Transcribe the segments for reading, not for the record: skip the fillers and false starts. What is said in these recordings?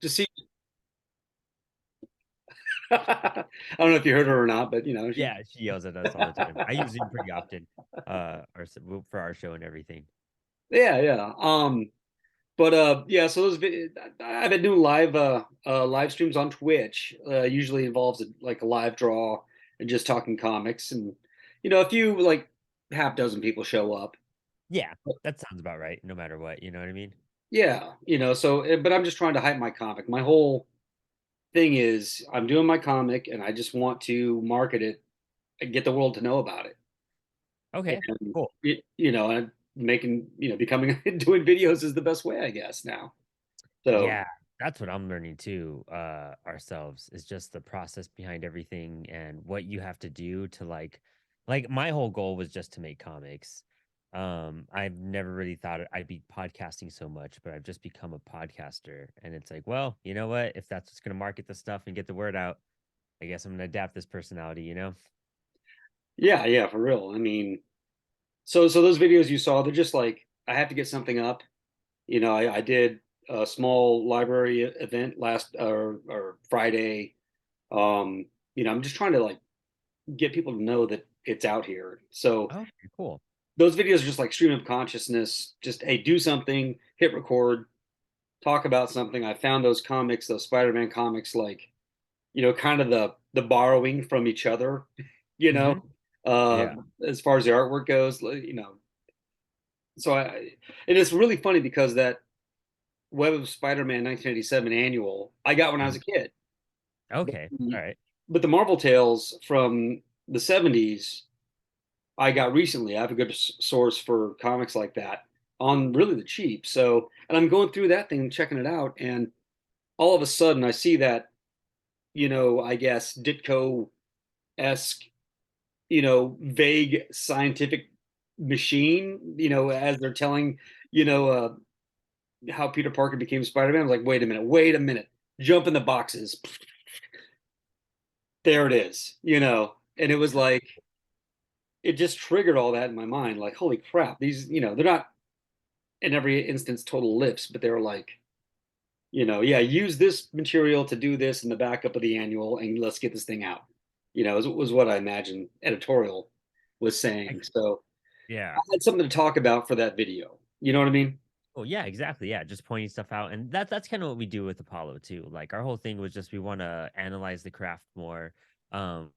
to see. I don't know if you heard her or not, but she. Yeah, she yells at us all the time. I use Zoom pretty often, for our show and everything. Yeah, yeah. But yeah. So I've been doing live streams on Twitch. Usually involves like a live draw and just talking comics, and a few like half dozen people show up. Yeah, that sounds about right. No matter what, you know what I mean? Yeah, so but I'm just trying to hype my comic. My whole thing is I'm doing my comic and I just want to market it and get the world to know about it. Okay, And cool. and making, becoming doing videos is the best way, I guess, now. So Yeah, that's what I'm learning too, ourselves is just the process behind everything and what you have to do to like my whole goal was just to make comics. I've never really thought I'd be podcasting so much, but I've just become a podcaster. And it's like, well, you know what? If that's what's gonna market the stuff and get the word out, I guess I'm gonna adapt this personality, you know? yeah, yeah, for real. I mean, so those videos you saw, they're just like I have to get something up. I did a small library event last or Friday. Um, I'm just trying to like get people to know that it's out here. So Okay, cool. those videos are just like stream of consciousness. Just hey, do something, hit record, talk about something. I found those comics, those Spider-Man comics, like kind of the borrowing from each other. You know, Hmm. uh, Yeah. as far as the artwork goes, So and it's really funny because that Web of Spider-Man 1987 annual I got when I was Mhm. a kid, but Okay. All right. the Marvel Tales from the 70s I got recently. I have a good source for comics like that on really the cheap. So, and I'm going through that thing and checking it out, and all of a sudden I see that, I guess Ditko esque, vague scientific machine, as they're telling, you know, uh, how Peter Parker became Spider-Man. I was like, wait a minute, jump in the boxes. There it is, and it was like, it just triggered all that in my mind. Like, holy crap, these, they're not in every instance total lifts, but they were like, yeah, use this material to do this in the backup of the annual, and let's get this thing out. Was what I imagine editorial was I, saying. So I yeah. had something to talk about for that video. You know what I mean? Well, yeah, exactly. Yeah, just pointing stuff out, and that's kind of what we do with Apollo too. Like our whole thing was just we want to analyze the craft more. Um,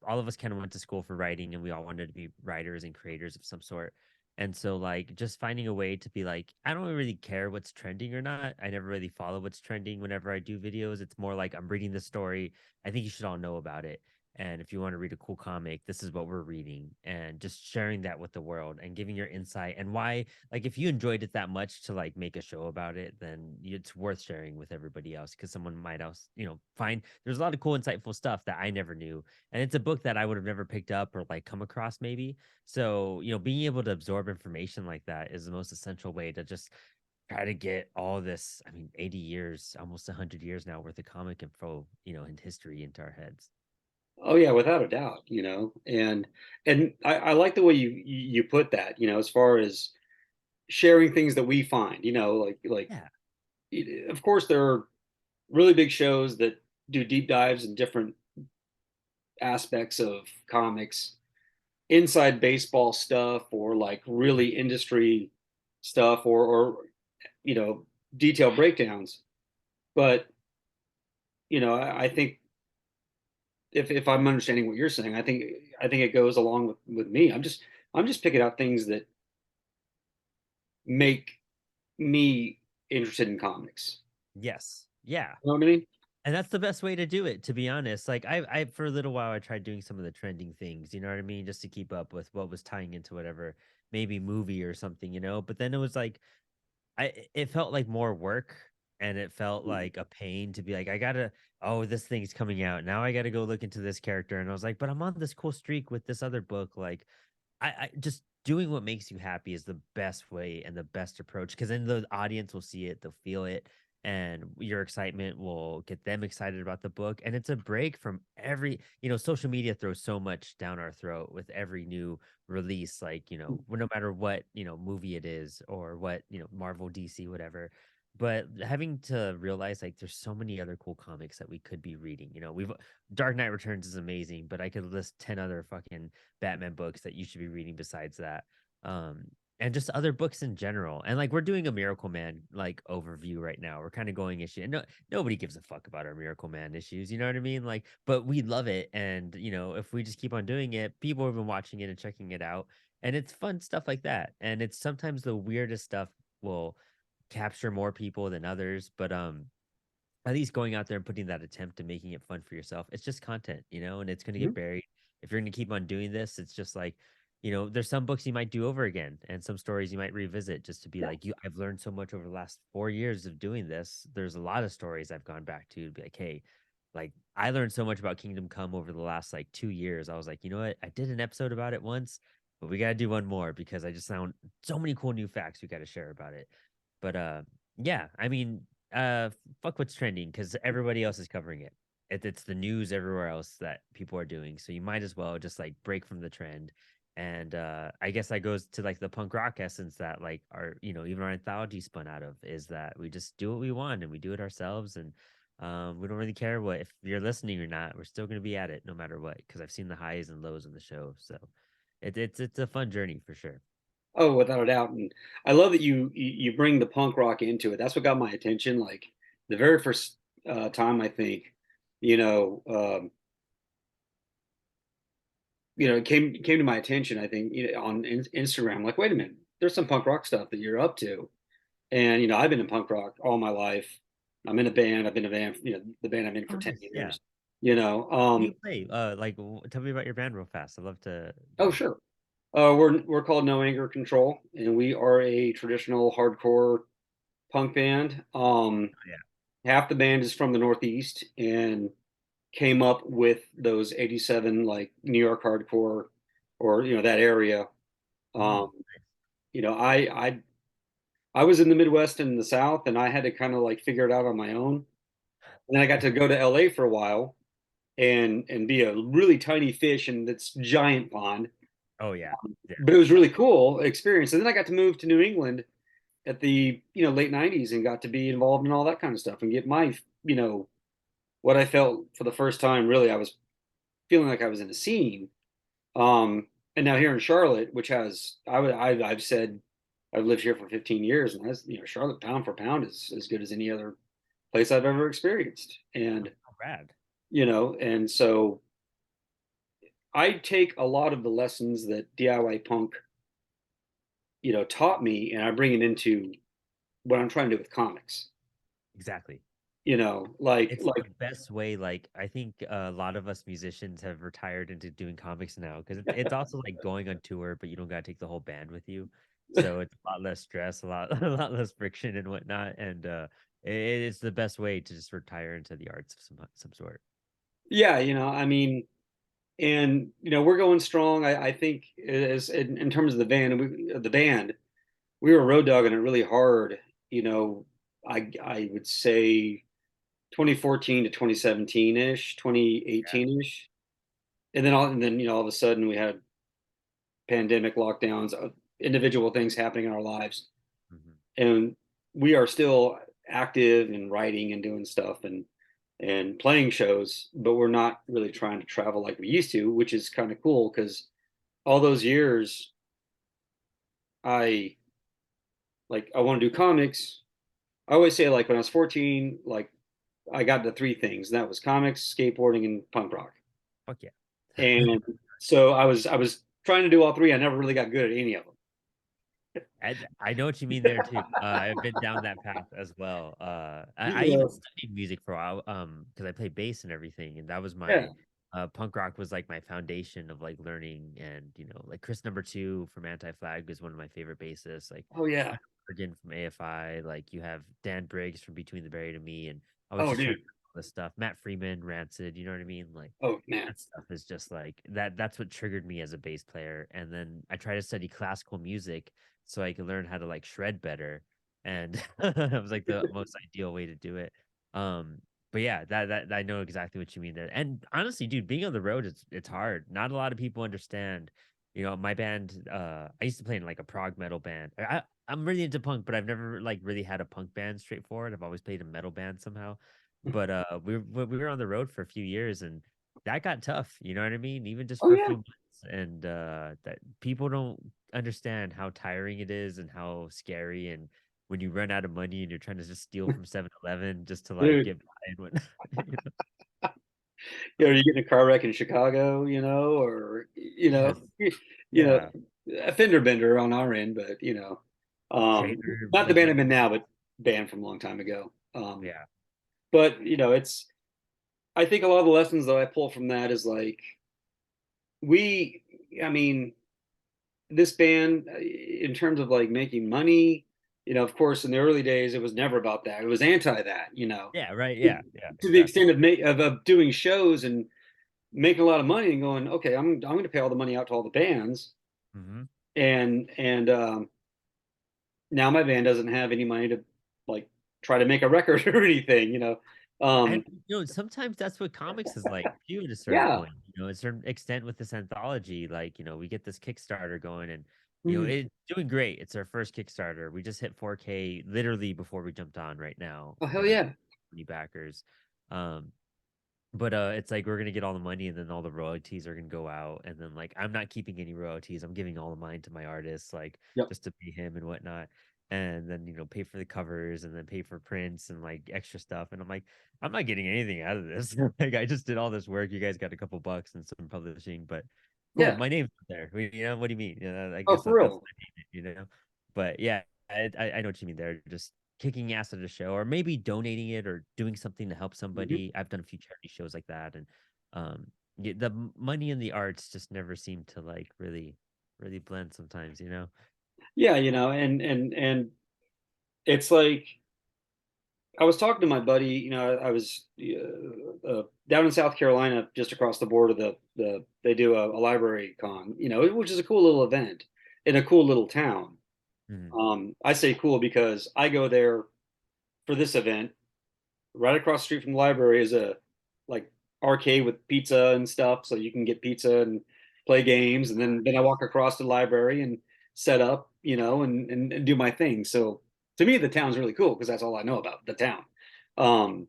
all of us kind of went to school for writing, and we all wanted to be writers and creators of some sort. And so, like, just finding a way to be like, I don't really care what's trending or not. I never really follow what's trending whenever I do videos. It's more like I'm reading the story. I think you should all know about it. And if you want to read a cool comic, this is what we're reading, and just sharing that with the world and giving your insight and why, like, if you enjoyed it that much to like make a show about it, then it's worth sharing with everybody else because someone might else, find there's a lot of cool, insightful stuff that I never knew. And it's a book that I would have never picked up or like come across maybe. So, being able to absorb information like that is the most essential way to just try to get all this, I mean, 80 years, almost 100 years now worth of comic info, and history into our heads. Oh yeah, without a doubt. And I like the way you put that. As far as sharing things that we find. Like Yeah. of course there are really big shows that do deep dives in different aspects of comics, inside baseball stuff, or like really industry stuff, or you know detailed breakdowns. But I think if I'm understanding what you're saying, I think it goes along with me. I'm just picking out things that make me interested in comics. Yes. Yeah. You know what I mean? And that's the best way to do it, to be honest. Like I for a little while I tried doing some of the trending things, you know what I mean, just to keep up with what was tying into whatever maybe movie or something, But then it was like it felt like more work, and it felt like a pain to be like, I gotta, oh, this thing's coming out. Now I gotta go look into this character. And I was like, but I'm on this cool streak with this other book. Like I just doing what makes you happy is the best way and the best approach because then the audience will see it, they'll feel it, and your excitement will get them excited about the book. And it's a break from social media throws so much down our throat with every new release, like, no matter what, movie it is or what, Marvel, DC, whatever. but having to realize like there's so many other cool comics that we could be reading. You know, we've Dark Knight Returns is amazing, but I could list 10 other fucking Batman books that you should be reading besides that. Um, and just other books in general. And like we're doing a Miracle Man like overview right now. We're kind of going issue, and nobody gives a fuck about our Miracle Man issues. You know what I mean? Like, but we love it, and you know, if we just keep on doing it, people have been watching it and checking it out, and it's fun stuff like that. And it's sometimes the weirdest stuff will capture more people than others, but at least going out there and putting that attempt and making it fun for yourself, it's just content, you know, and it's going to get Mhm. buried. If you're going to keep on doing this, it's just like, you know, there's some books you might do over again and some stories you might revisit just to be Yeah. like, you, I've learned so much over the last 4 years of doing this. There's a lot of stories I've gone back to be like, hey, like I learned so much about Kingdom Come over the last like 2 years. I was like, you know what? I did an episode about it once, but we got to do one more because I just found so many cool new facts we got to share about it. But yeah, I mean, fuck what's trending because everybody else is covering it. It's the news everywhere else that people are doing. So you might as well just like break from the trend. And I guess that goes to like the punk rock essence that like our, you know, even our anthology spun out of is that we just do what we want and we do it ourselves. And we don't really care what if you're listening or not. We're still gonna be at it no matter what because I've seen the highs and lows of the show. So it's a fun journey for sure. Oh, without a doubt. And I love that you bring the punk rock into it. That's what got my attention. Like the very first time, I think, you know, it came to my attention. I think on Instagram, like, wait a minute, there's some punk rock stuff that you're up to. And I've been in punk rock all my life. I'm in a band. I've been in a band. The band I'm in for Oh, ten nice. Yeah. years. You know. What do you play? Tell me about your band real fast. I'd love to, you Oh, know. sure. We're called No Anger Control, and we are a traditional hardcore punk band. Yeah. Half the band is from the Northeast and came up with those '87 like New York hardcore, or that area. Mm, Um, I was in the Midwest and the South, and I had to kind of like figure it out on my own. And then I got to go to LA for a while and be a really tiny fish in this giant pond. oh yeah. Yeah. But it was really cool experience. And then I got to move to New England at the late '90s and got to be involved in all that kind of stuff and get my what I felt for the first time. Really, I was feeling like I was in a scene. Um, and now here in Charlotte, which has I've said I've lived here for 15 years, and that's Charlotte pound for pound is as good as any other place I've ever experienced. And Oh, rad. and so I take a lot of the lessons that DIY punk taught me, and I bring it into what I'm trying to do with comics. Exactly. Like It's the best way. Like, I think a lot of us musicians have retired into doing comics now because it's also like going on tour, but you don't gotta take the whole band with you. So it's a lot less stress, a lot a lot less friction and whatnot. And it's the best way to just retire into the arts of some sort. yeah, I mean, and we're going strong. I think as in terms of the band, we were road dogging it really hard. I would say 2014 to 2017 ish, Yeah. 2018 ish, and then all of a sudden we had pandemic lockdowns, individual things happening in our lives, Mhm. and we are still active and writing and doing stuff and playing shows, but we're not really trying to travel like we used to, which is kind of cool because all those years I I want to do comics. I always say like when I was 14, like I got into three things, and that was comics, skateboarding, and punk rock. Fuck yeah. And so I was trying to do all three. I never really got good at any of I know what you mean there too. I've been down that path as well. I even them. studied music for a while, because I play bass and everything, and that was Yeah. my punk rock was like my foundation of like learning, and you know, like Chris Number Two from Anti Flag is one of my favorite bassists. Like Oh yeah. Morgan from AFI, like you have Dan Briggs from Between the Buried and Me, and I was Oh just trying dude. to all this stuff. Matt Freeman, Rancid, you know what I mean? Like Oh man. that stuff is just like that's what triggered me as a bass player. And then I tried to study classical music so I could learn how to like shred better. And it was like the most ideal way to do it. Um, but yeah, that I know exactly what you mean there. And honestly, dude, being on the road it's hard. Not a lot of people understand. You know, my band, I used to play in like a prog metal band. I'm really into punk, but I've never like really had a punk band straightforward. I've always played a metal band somehow. But we were on the road for a few years and that got tough, you know what I mean? Even just Oh for a yeah. few months. And that people don't understand how tiring it is and how scary and when you run out of money and you're trying to just steal from 7-Eleven just to like Dude, get by and whatnot. You know? you get in a car wreck in Chicago, or Yes. you know, Yeah. a fender bender on our end, but Trailer not the band I'm moving. in now, but band from a long time ago. Yeah. But it's I think a lot of the lessons that I pull from that is like we, I mean, this band in terms of like making money, of course, in the early days, it was never about that. It was anti that, Yeah, right. to Yeah. Yeah, the exactly. extent of doing shows and making a lot of money and going, okay, I'm going to pay all the money out to all the bands, Hmm. and now my band doesn't have any money to like try to make a record or anything. And Um, sometimes that's what comics is like too, at a certain yeah. point. A certain extent with this anthology, like, we get this Kickstarter going and Mhm. it's doing great. It's our first Kickstarter. We just hit 4K literally before we jumped on right now, Oh hell yeah. 20 backers. Um, but it's like we're gonna get all the money and then all the royalties are gonna go out. And then like I'm not keeping any royalties. I'm giving all of mine to my artists, like Yep. just to pay him and whatnot. And then, pay for the covers and then pay for prints and like extra stuff. And I'm like, I'm not getting anything out of this. Like I just did all this work. You guys got a couple bucks and some publishing, but cool, Yeah. my name's not there. What do you mean? I Oh, guess for that's real. my payment. But yeah, I know what you mean. They're just kicking ass at a show or maybe donating it or doing something to help Mhm. somebody. I've done a few charity shows like that. And um the money and the arts just never seem to like really blend sometimes. Yeah, and it's like I was talking to my buddy. I was down in South Carolina, just across the border. They do a library con, which is a cool little event in a cool little town. Mhm. I say cool because I go there for this event. Right across the street from the library is a like arcade with pizza and stuff, so you can get pizza and play games. And then I walk across the library and set up, and do my thing. So to me, the town's really cool because that's all I know about the town. Um,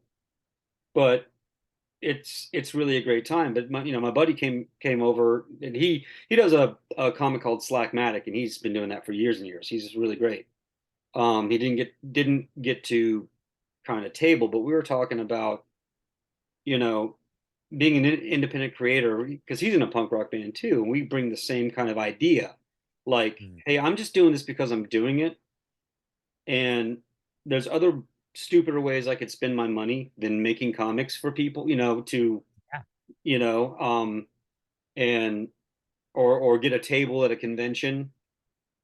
but it's really a great time. But my buddy came over and he does a comic called Slackmatic, and he's been doing that for years and years. He's just really great. He didn't get to kind of table, but we were talking about you know being an independent creator because he's in a punk rock band too, and we bring the same kind of idea, like, Mhm. hey, I'm just doing this because I'm doing it, and there's other stupider ways I could spend my money than making comics for people, to Yeah. you know and or get a table at a convention,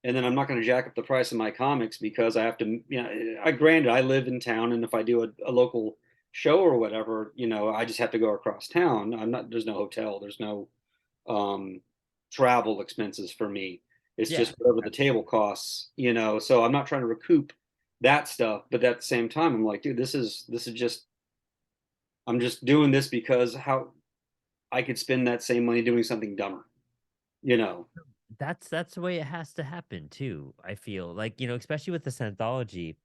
and then I'm not going to jack up the price of my comics because I have to. I granted I live in town, and if I do a local show or whatever, I just have to go across town. I'm not. There's no hotel. There's no um, travel expenses for me. It's Yeah, just whatever the exactly. table costs. So I'm not trying to recoup that stuff, but at the same time, I'm like, dude, this is just. I'm just doing this because how I could spend that same money doing something dumber. You know. That's the way it has to happen too. I feel like, especially with this anthology.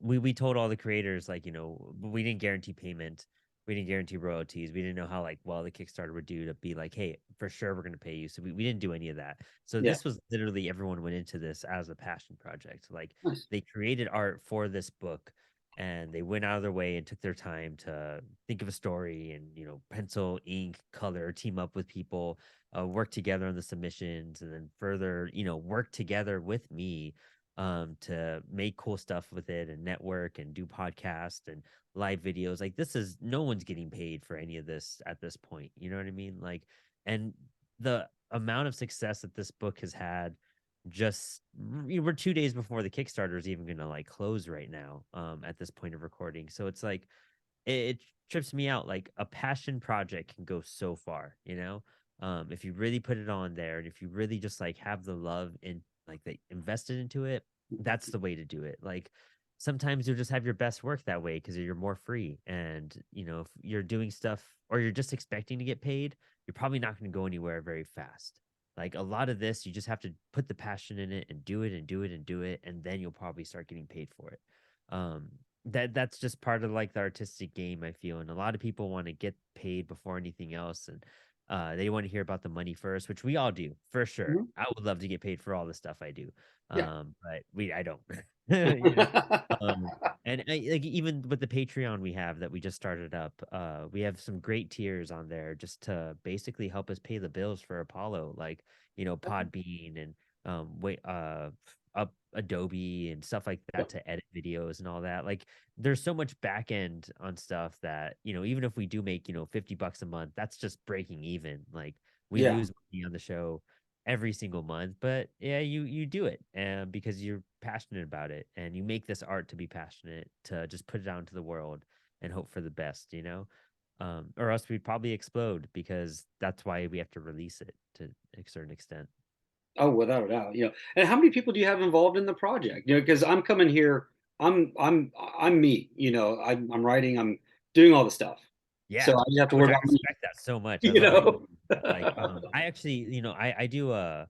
We told all the creators, like, we didn't guarantee payment, we didn't guarantee royalties, we didn't know how like well the Kickstarter would do to be like, hey, for sure we're going to pay you. So we didn't do any of that. So Yeah. this was literally everyone went into this as a passion project. Like Nice. they created art for this book and they went out of their way and took their time to think of a story and pencil, ink, color, team up with people, work together on the submissions, and then further work together with me to make cool stuff with it and network and do podcasts and live videos. Like this is no one's getting paid for any of this at this point. You know what I mean? Like, and the amount of success that this book has had, just we're 2 days before the Kickstarter is even gonna like close right now. At this point of recording, so it's like it trips me out. Like a passion project can go so far. If you really put it on there and if you really just like have the love and like they invested into it, that's the way to do it. Like sometimes you'll just have your best work that way because you're more free. And if you're doing stuff or you're just expecting to get paid, you're probably not going to go anywhere very fast. Like a lot of this, you just have to put the passion in it and do it and do it and do it, and then you'll probably start getting paid for it. Um, that's just part of like the artistic game, I feel. And a lot of people want to get paid before anything else, and they want to hear about the money first, which we all do for sure. Mhm. I would love to get paid for all the stuff I do, Yeah. but I don't, you know. Um, and like even with the Patreon we have that we just started up, we have some great tiers on there just to basically help us pay the bills for Apollo, like Podbean and wait up Adobe and stuff like that Yep. to edit videos and all that. Like there's so much back end on stuff that, even if we do make, $50 a month, that's just breaking even. Like we Yeah. lose money on the show every single month, but yeah, you do it and because you're passionate about it and you make this art to be passionate to just put it out into the world and hope for the best. Or else we'd probably explode because that's why we have to release it to a certain extent. Oh, without a doubt. And how many people do you have involved in the project? Because I'm coming here, I'm me. I'm writing, I'm doing all the stuff, so Yeah, I just have to which worry I about me. respect that so much. I You love that know. like I actually, I do a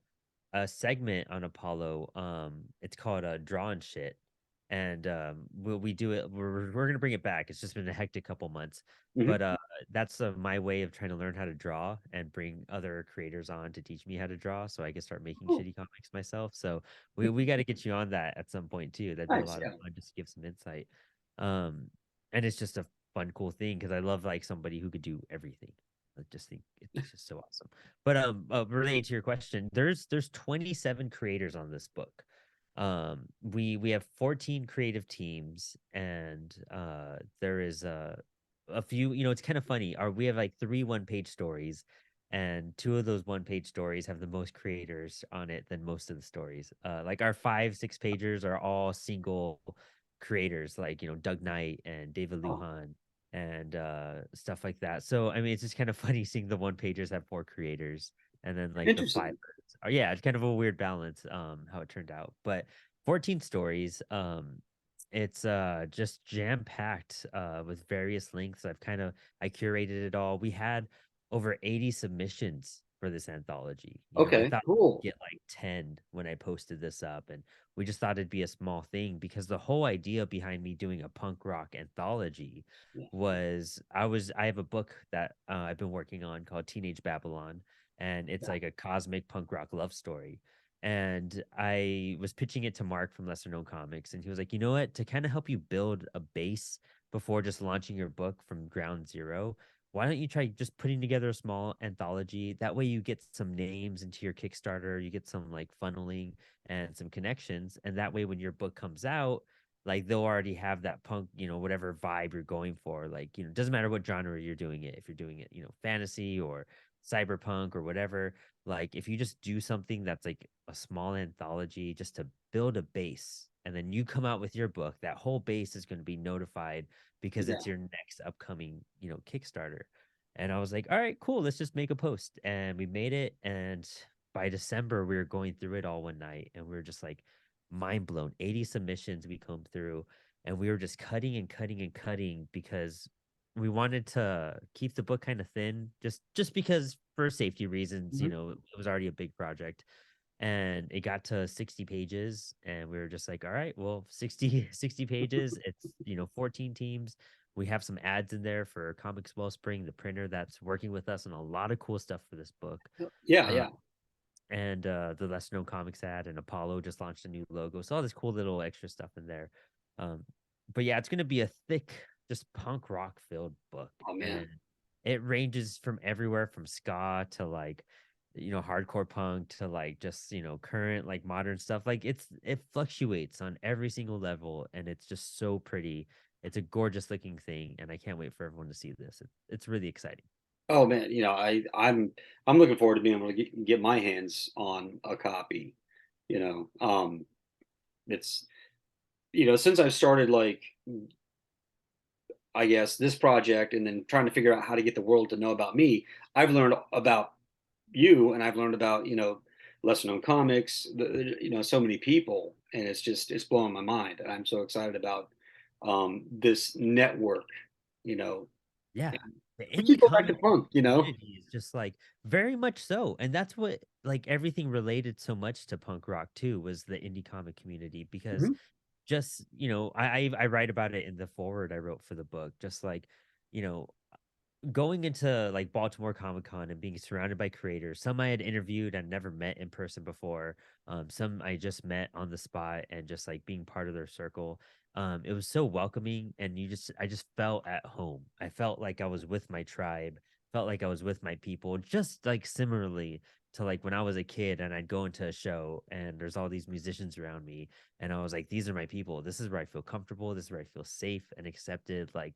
segment on Apollo. It's called Draw and Shit. And we do it. We're gonna bring it back. It's just been a hectic couple months, Mhm. but that's my way of trying to learn how to draw and bring other creators on to teach me how to draw, so I can start making Oh, shitty comics myself. So we got to get you on that at some point too. That'd be a nice. lot of Yeah. fun just to give some insight. Um, and it's just a fun, cool thing because I love like somebody who could do everything. I just think it's just so awesome. But relating to your question, there's 27 creators on this book. We have 14 creative teams, and there is a few. It's kind of funny. We have like three one-page stories, and two of those one-page stories have the most creators on it than most of the stories. Like our 5 6 pagers are all single creators, like Doug Knight and David Oh, Lujan and stuff like that. So I mean, it's just kind of funny seeing the one pagers have 4 creators, and then like the five. interesting. Oh, yeah, it's kind of a weird balance, how it turned out. But 14 stories. It's just jam packed with various links. I curated it all. We had over 80 submissions for this anthology. I Okay, thought cool. we'd get like 10 when I posted this up, and we just thought it'd be a small thing because the whole idea behind me doing a punk rock anthology Yeah, was I have a book that I've been working on called Teenage Babylon, and it's yeah, like a cosmic punk rock love story. And I was pitching it to Mark from Lesser Known Comics, and he was like, you know what? To kind of help you build a base before just launching your book from ground zero, why don't you try just putting together a small anthology? That way you get some names into your Kickstarter, you get some like funneling and some connections. And that way when your book comes out, like they'll already have that punk, whatever vibe you're going for. Like, it doesn't matter what genre you're doing it. If you're doing it, fantasy or cyberpunk or whatever, like if you just do something that's like a small anthology just to build a base and then you come out with your book, that whole base is going to be notified because yeah. it's your next upcoming, Kickstarter. And I was like, all right, cool, let's just make a post. And we made it. And by December, we were going through it all one night and we were just like mind blown. 80 submissions we come through and we were just cutting and cutting and cutting because we wanted to keep the book kind of thin just because for safety reasons, Mhm. it was already a big project and it got to 60 pages and we were just like all right, well, 60 pages, it's 14 teams. We have some ads in there for Comics Wellspring, the printer that's working with us, and a lot of cool stuff for this book. Yeah, um, yeah. and the Less Known Comics ad, and Apollo just launched a new logo, so all this cool little extra stuff in there. um, but yeah, it's going to be a thick, just punk rock filled book, Oh man. and it ranges from everywhere from ska to like hardcore punk to like just current like modern stuff. Like it fluctuates on every single level and it's just so pretty. It's a gorgeous looking thing and I can't wait for everyone to see this. It's really exciting. Oh man, I'm looking forward to being able to get my hands on a copy. You know, it's since I've started, like, I guess, this project and then trying to figure out how to get the world to know about me, I've learned about you and I've learned about, lesser known comics, so many people, and it's blowing my mind. And I'm so excited about this network, you know. Yeah. And The we indie keep going back to comic punk. community is just like very much so. And that's what like everything related so much to punk rock too was the indie comic community because Mhm. just I write about it in the forward I wrote for the book, just like you know going into like Baltimore Comic Con and being surrounded by creators, some I had interviewed and never met in person before, some I just met on the spot and just like being part of their circle. It was so welcoming, and I just felt at home. I felt like I was with my tribe, felt like I was with my people, just like similarly to like when I was a kid and I'd go into a show and there's all these musicians around me, and I was like, these are my people. This is where I feel comfortable. This is where I feel safe and accepted. Like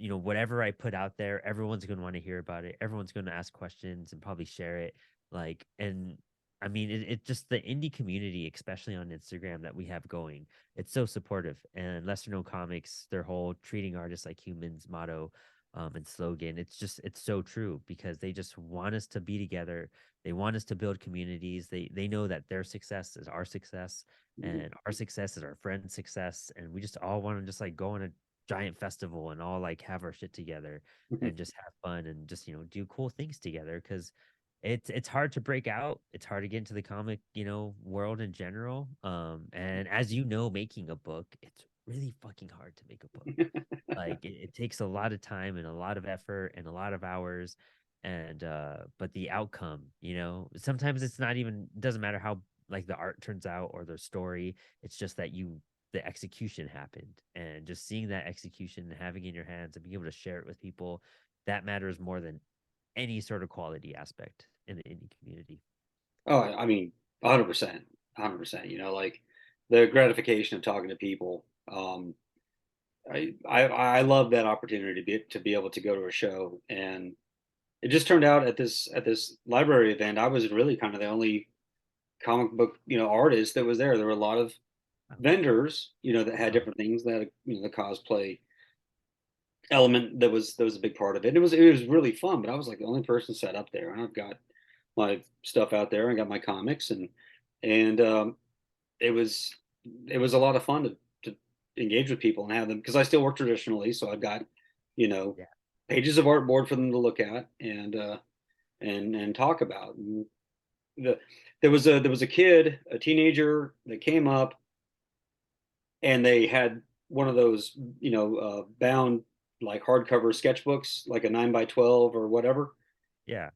whatever I put out there, everyone's going to want to hear about it. Everyone's going to ask questions and probably share it. Like, and I mean, it just the indie community, especially on Instagram that we have going, it's so supportive. And Lesser Known Comics, their whole treating artists like humans motto and slogan, it's so true because they just want us to be together. They want us to build communities. They know that their success is our success and our success is our friend's success. And we just all want to just like go on a giant festival and all like have our shit together Mhm. and just have fun and just do cool things together because it's hard to break out. It's hard to get into the comic world in general. And as you know, making a book, it's really fucking hard to make a book. Like it takes a lot of time and a lot of effort and a lot of hours. And but the outcome, sometimes it's not even doesn't matter how like the art turns out or the story. It's just that the execution happened. And just seeing that execution and having it in your hands and being able to share it with people, that matters more than any sort of quality aspect in the indie community. Oh, I mean, 100%, 100%. Like the gratification of talking to people. I love that opportunity to be able to go to a show, and it just turned out at this library event, I was really kind of the only comic book artist that was there. There were a lot of Wow. vendors that had Uh-huh. different things that had the cosplay element that was a big part of it. It was really fun, but I was like the only person set up there, and I've got my stuff out there. I got my comics, and it was it was a lot of fun to engage with people and have them because I still work traditionally, so I've got you know Yeah. pages of artboard for them to look at and talk about. And the there was a kid, a teenager that came up, and they had one of those bound like hardcover sketchbooks, like a 9 by 12 or whatever. Yeah.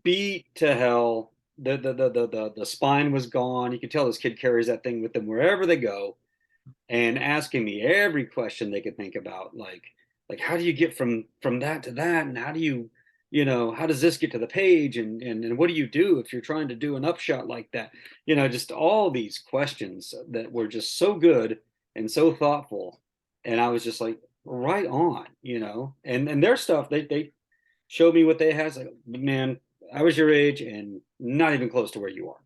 Beat to hell. The spine was gone. You could tell this kid carries that thing with them wherever they go, and asking me every question they could think about, like how do you get from that to that, and how does this get to the page, and what do you do if you're trying to do an upshot like that? Just all these questions that were just so good and so thoughtful, and I was just like, right on. And their stuff, they showed me what they had. It's like, man, I was your age and not even close to where you are.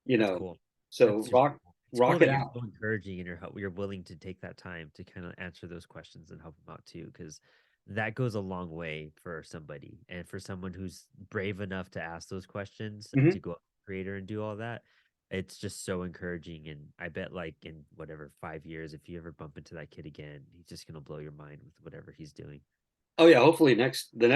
you That's know cool. so That's super rock cool. It's cool rock it that you're out. so encouraging and you're willing to take that time to kind of answer those questions and help them out too, because that goes a long way for somebody and for someone who's brave enough to ask those questions and to Mhm. go up to the creator and do all that. It's just so encouraging. And I bet like in whatever 5 years, if you ever bump into that kid again, he's just gonna blow your mind with whatever he's doing. Oh yeah, hopefully the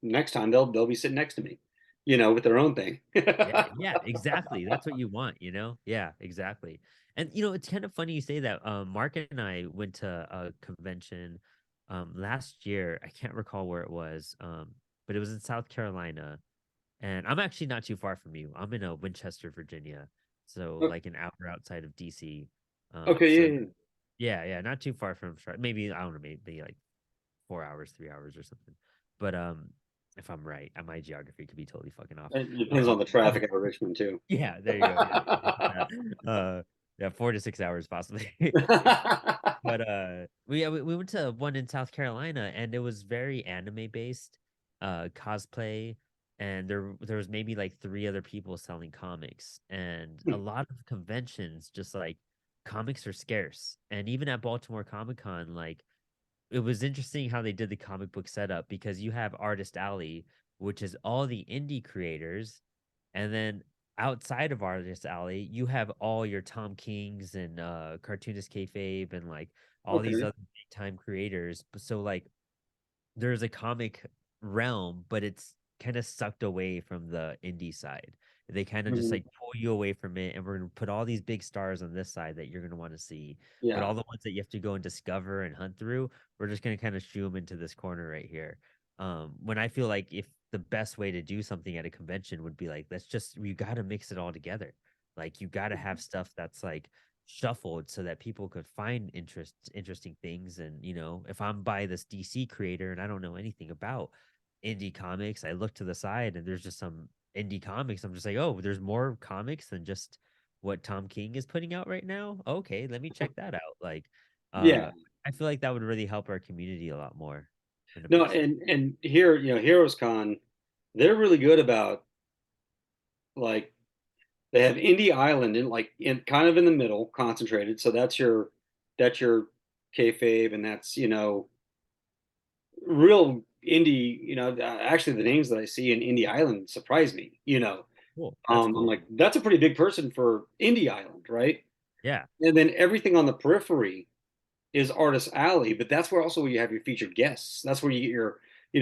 next time they'll be sitting next to me, with their own thing. Yeah, yeah, exactly. That's what you want, you know? Yeah, exactly. And it's kind of funny you say that. Mark and I went to a convention last year. I can't recall where it was, but it was in South Carolina. And I'm actually not too far from you. I'm in Winchester, Virginia. So O- like an hour outside of DC. okay, So yeah, yeah. yeah, yeah, not too far from maybe I don't know, maybe like 4 hours, 3 hours or something. But if I'm right, my geography could be totally fucking off. It depends on Um, the traffic out of Richmond too. yeah, there you go. Yeah, yeah, yeah, 4 to 6 hours possibly. But we went to one in South Carolina, and it was very anime based, cosplay, and there was maybe like three other people selling comics, and a lot of conventions just like comics are scarce, and even at Baltimore Comic Con, like it was interesting how they did the comic book setup because you have Artist Alley, which is all the indie creators, and then outside of Artist Alley, you have all your Tom Kings and Cartoonist Kayfabe and like all these Okay. other big time creators. So like there's a comic realm, but it's kind of sucked away from the indie side. They kind of just Mhm. like pull you away from it, and we're gonna put all these big stars on this side that you're gonna want to see, but Yeah. all the ones that you have to go and discover and hunt through, we're just gonna kind of shoo them into this corner right here. When I feel like if the best way to do something at a convention would be like, let's just you got to mix it all together. Like you got to have stuff that's like shuffled so that people could find interesting things. And if I'm by this DC creator and I don't know anything about indie comics, I look to the side and there's just some indie comics. I'm just like, oh, there's more comics than just what Tom King is putting out right now. Okay, let me check that out. Like, Yeah. I feel like that would really help our community a lot more in a No, big sense. and here, Heroes Con, they're really good about, like, they have Indie Island in, like, in kind of in the middle, concentrated. So that's your kayfabe, and that's, real indie. Actually, the names that I see in Indie Island surprise me. Cool. That's I'm cool. like, that's a pretty big person for Indie Island, right? Yeah. And then everything on the periphery is Artist Alley, but that's where also you have your featured guests. That's where you get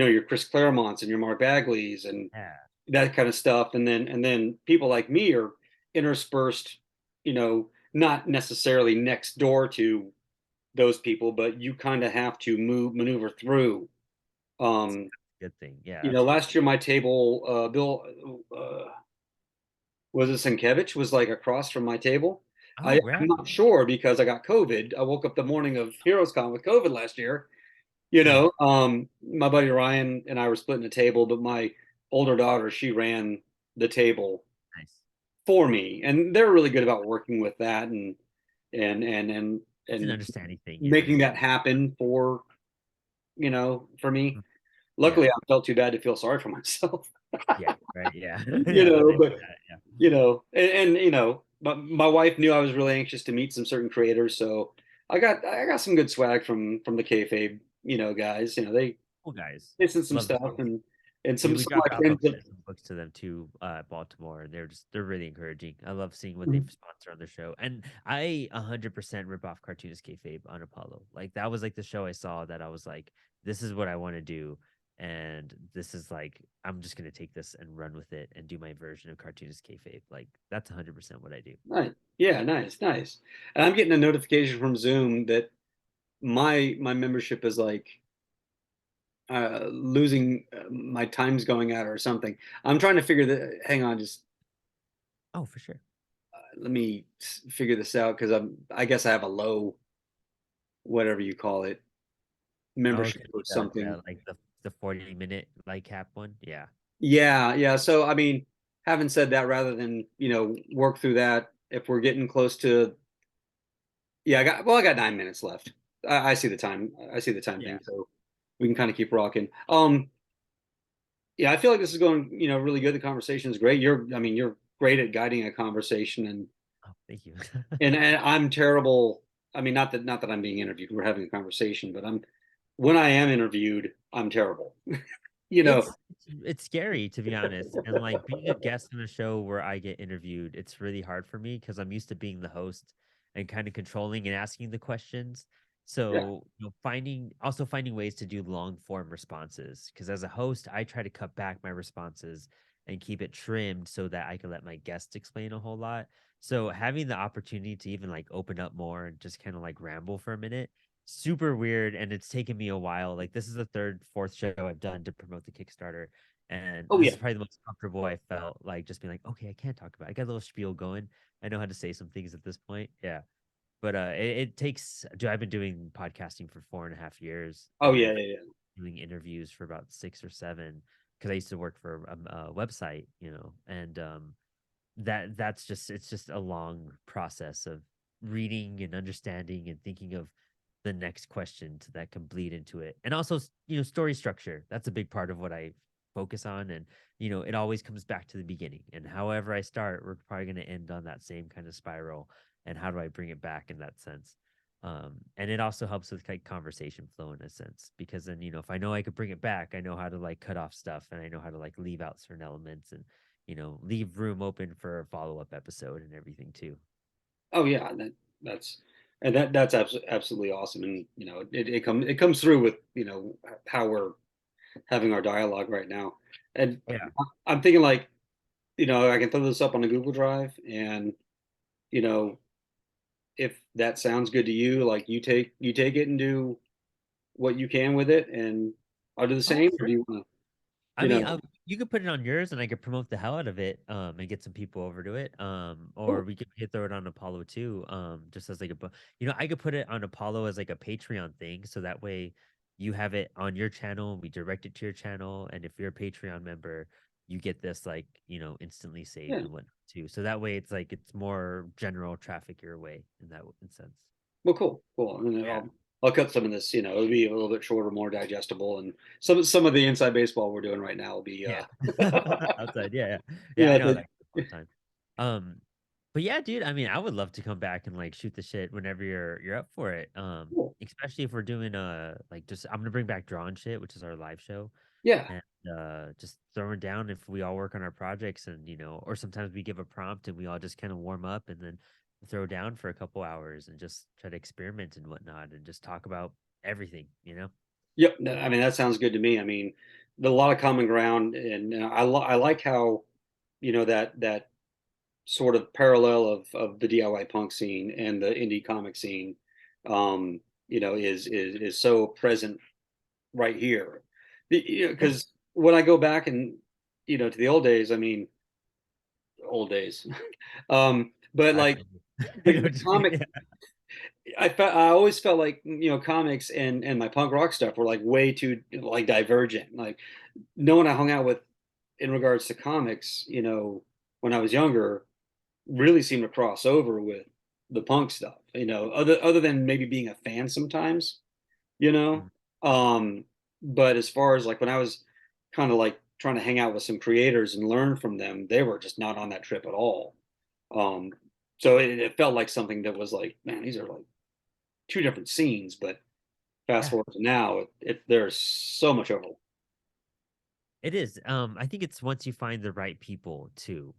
your Chris Claremonts and your Mark Bagleys and Yeah. that kind of stuff. And then people like me are interspersed, not necessarily next door to those people, but you kind of have to maneuver through. That's Um, a good thing. Yeah, absolutely. Last year my table, Bill, was it Sienkiewicz was like across from my table. Oh, I'm right. not sure because I got COVID. I woke up the morning of Heroes Con with COVID last year. Yeah. My buddy Ryan and I were splitting a table, but my older daughter, she ran the table Nice. for me, and they're really good about working with that and and and It's an and understanding thing. Yeah. making that happen for me. Mm. Yeah. Luckily, I felt too bad to feel sorry for myself. Yeah. Right. Yeah. Yeah. I do But that. Yeah. my wife knew I was really anxious to meet some certain creators, so I got some good swag from the kayfabe, guys. Cool guys. They sent some Love stuff, those. and We some we some of dropped my off friends that. some books to them too, Baltimore, and they're really encouraging. I love seeing what they sponsor on their show, and I 100% rip off Cartoonist Kayfabe on Apollo. Like that was like the show I saw that I was like, this is what I want to do, and this is like I'm just gonna take this and run with it and do my version of Cartoonist Kayfabe. Like that's 100% what I do. Nice. Yeah, nice, nice. And I'm getting a notification from Zoom that my membership is like losing, my time's going out or something. I'm trying to figure the hang on, just Oh, for sure. let me figure this out because I guess I have a low, whatever you call it, membership Okay, or the something. like the 40-minute like cap one. Yeah. Yeah, yeah. So I mean, having said that, rather than work through that, if we're getting close to, yeah, I got 9 minutes left. I see the time. I see the time Yeah. thing, so we can kind of keep rocking. Yeah, I feel like this is going, really good. The conversation is great. I mean, you're great at guiding a conversation, and Oh, thank you. and I'm terrible. I mean, not that I'm being interviewed. We're having a conversation, but when I am interviewed, I'm terrible. You know. It's scary to be honest. And like being a guest on a show where I get interviewed, it's really hard for me because I'm used to being the host and kind of controlling and asking the questions. Yeah. So, finding ways to do long form responses. Because as a host, I try to cut back my responses and keep it trimmed so that I can let my guests explain a whole lot. So having the opportunity to even like open up more and just kind of like ramble for a minute, super weird, and it's taken me a while. Like this is the third, fourth show I've done to promote the Kickstarter, and Oh this yeah. is probably the most comfortable I felt. Like just being like, okay, I can't talk about it. I got a little spiel going. I know how to say some things at this point. Yeah, but it takes. I've been doing podcasting for 4.5 years, Oh and yeah. I've Yeah. Yeah. doing interviews for about 6 or 7 because I used to work for a website, and that's just it's just a long process of reading and understanding and thinking of the next question that can bleed into it. And also, story structure. That's a big part of what I focus on. And, it always comes back to the beginning. And however I start, we're probably going to end on that same kind of spiral. And how do I bring it back in that sense? And it also helps with like conversation flow in a sense, because then, if I know I could bring it back, I know how to like cut off stuff and I know how to like leave out certain elements and, leave room open for a follow-up episode and everything too. Oh yeah. That's and that's absolutely awesome, and it comes through with how we're having our dialogue right now, and Yeah. I'm thinking like I can throw this up on a Google Drive, and you know, if that sounds good to you, like you take it and do what you can with it, and I'll do the Oh, same. Or do sure. you want to, I you mean, know? you could put it on yours, and I could promote the hell out of it, and get some people over to it. Or Cool. we could throw it on Apollo too, just as like I could put it on Apollo as like a Patreon thing, so that way you have it on your channel, and we direct it to your channel, and if you're a Patreon member, you get this like instantly saved Yeah. and whatnot too. So that way, it's like it's more general traffic your way in that sense. Well, cool, cool. And then Yeah. I'll cut some of this. It'll be a little bit shorter, more digestible, and some of the inside baseball we're doing right now will be Yeah. Outside. Yeah, yeah. Yeah, I yeah, know that fun time. Um, but yeah, dude, I mean, I would love to come back and like shoot the shit whenever you're up for it. cool. Especially if we're doing like just I'm gonna bring back Drawn Shit, which is our live show, Yeah. and just throwing down if we all work on our projects and or sometimes we give a prompt and we all just kind of warm up and then throw down for a couple hours and just try to experiment and whatnot and just talk about everything, you know? Yep. I mean, that sounds good to me. I mean, a lot of common ground, and I like how that sort of parallel of the DIY punk scene and the indie comic scene, is so present right here. Yeah. Because when I go back and to the old days, I mean, old days, but I like feel you. I know the what you mean. comic, Yeah. I always felt like comics and my punk rock stuff were like way too like divergent. Like no one I hung out with in regards to comics, when I was younger, really seemed to cross over with the punk stuff. Other than maybe being a fan sometimes, you know. Mm. Um, but as far as like when I was kind of like trying to hang out with some creators and learn from them, they were just not on that trip at all. Um, so it felt like something that was like, man, these are like two different scenes. But fast Yeah. forward to now, there's so much overlap. It is. I think it's once you find the right people too.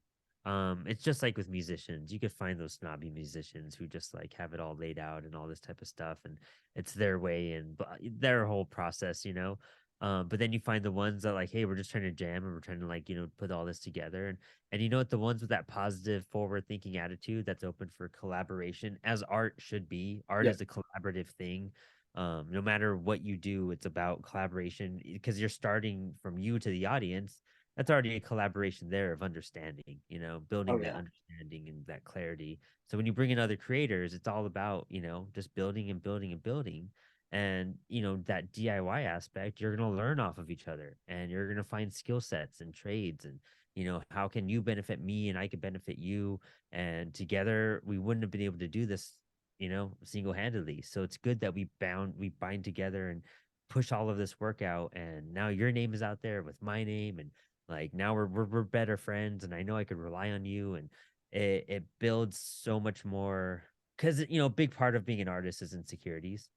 It's just like with musicians. You could find those snobby musicians who just like have it all laid out and all this type of stuff, and it's their way and their whole process, you know. But then you find the ones that like, hey, we're just trying to jam and we're trying to like, put all this together. And you know what, the ones with that positive, forward thinking attitude that's open for collaboration, as art should be. Art Yeah. is a collaborative thing. No matter what you do, it's about collaboration because you're starting from you to the audience. That's already a collaboration there of understanding, Oh building that yeah. understanding and that clarity. So when you bring in other creators, it's all about, just building and building and building. And, that DIY aspect, you're going to learn off of each other and you're going to find skill sets and trades and, how can you benefit me and I could benefit you. And together we wouldn't have been able to do this single-handedly. So it's good that we bind together and push all of this work out. And now your name is out there with my name, and like now we're better friends, and I know I could rely on you, and it builds so much more because a big part of being an artist is insecurities.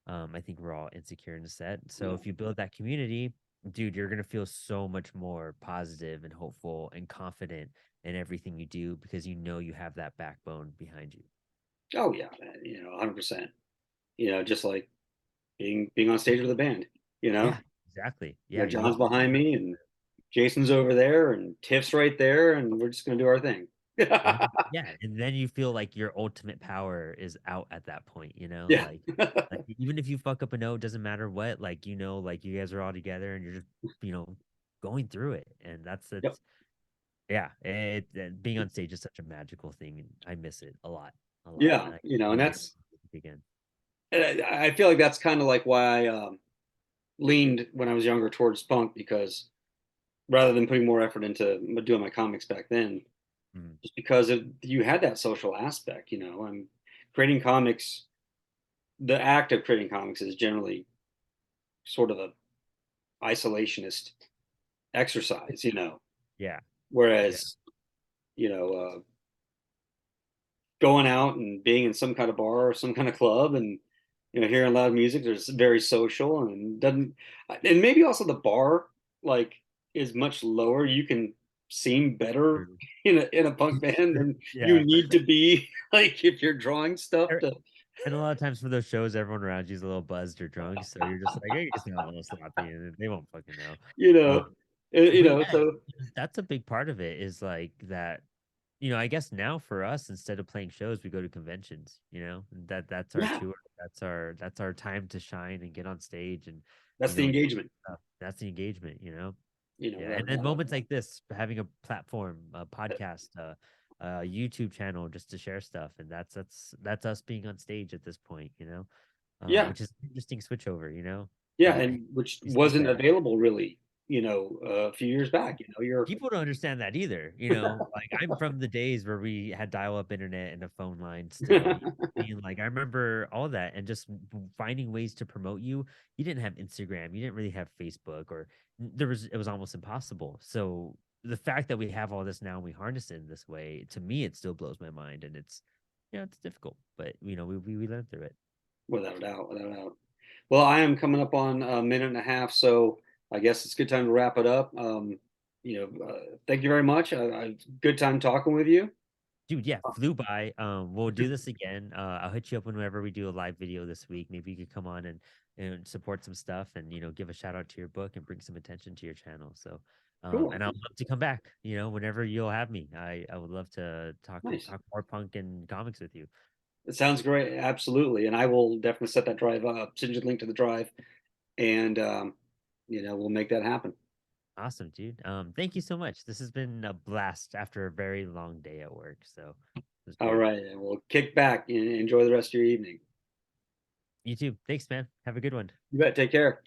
I think we're all insecure in the set. So Yeah. if you build that community, dude, you're gonna feel so much more positive and hopeful and confident in everything you do because you have that backbone behind you. Oh yeah, man, 100%. Just like being on stage with a band. You know, Yeah, exactly. Yeah, you John's want people behind to me and Jason's over there and Tiff's right there, and we're just gonna do our thing. yeah, and then you feel like your ultimate power is out at that point, Yeah. like even if you fuck up a note, doesn't matter what, like like you guys are all together and you're just, going through it. And that's Yep. it's yeah, being on stage is such a magical thing and I miss it a lot, a lot. Yeah. And I And can't wait to that's do it again. and I feel like that's kind of like why I leaned when I was younger towards punk, because rather than putting more effort into doing my comics back then, Mm, just because you had that social aspect. I'm creating comics. The act of creating comics is generally sort of a isolationist exercise. yeah, yeah. Whereas going out and being in some kind of bar or some kind of club, and hearing loud music, there's very social, and doesn't and maybe also the bar like is much lower. You can seem better True. in a punk band than you Yeah. need to be like if you're drawing stuff to. And a lot of times for those shows, everyone around you is a little buzzed or drunk, so you're just like, hey, it's not a little sloppy, and they won't fucking know. you Um, know You But know, yeah, so that's a big part of it is like that, I guess now for us, instead of playing shows, we go to conventions, that's our yeah, tour. That's our time to shine and get on stage and, that's the engagement. that's the engagement. Yeah. Without And a then doubt. moments like this, having a platform, a podcast, a YouTube channel just to share stuff. And that's us being on stage at this point, Yeah, which is an interesting switch over. yeah, Uh, and which used to be wasn't sad. available really, a few years back. You're People don't understand that either. Like I'm from the days where we had dial-up internet and a phone line still. Like I remember all that and just finding ways to promote you. You didn't have Instagram, you didn't really have Facebook, or it was almost impossible. So the fact that we have all this now and we harness it in this way, to me, it still blows my mind, and it's difficult, but we learn through it. without a doubt, without a doubt. Well, I am coming up on a minute and a half, so I guess it's a good time to wrap it up. Thank you very much. Good time talking with you. Dude, yeah, flew by. We'll do this again. I'll hit you up whenever we do a live video this week. Maybe you could come on and support some stuff and give a shout out to your book and bring some attention to your channel. So, Cool. and I'd love to come back. Whenever you'll have me. I would love to talk Nice. talk more punk and comics with you. It sounds great. Absolutely. And I will definitely set that drive up, send you the link to the drive, and we'll make that happen. Awesome, dude. Thank you so much. This has been a blast after a very long day at work. So it was All great. right. And we'll kick back and enjoy the rest of your evening. You too. Thanks, man. Have a good one. You bet. Take care.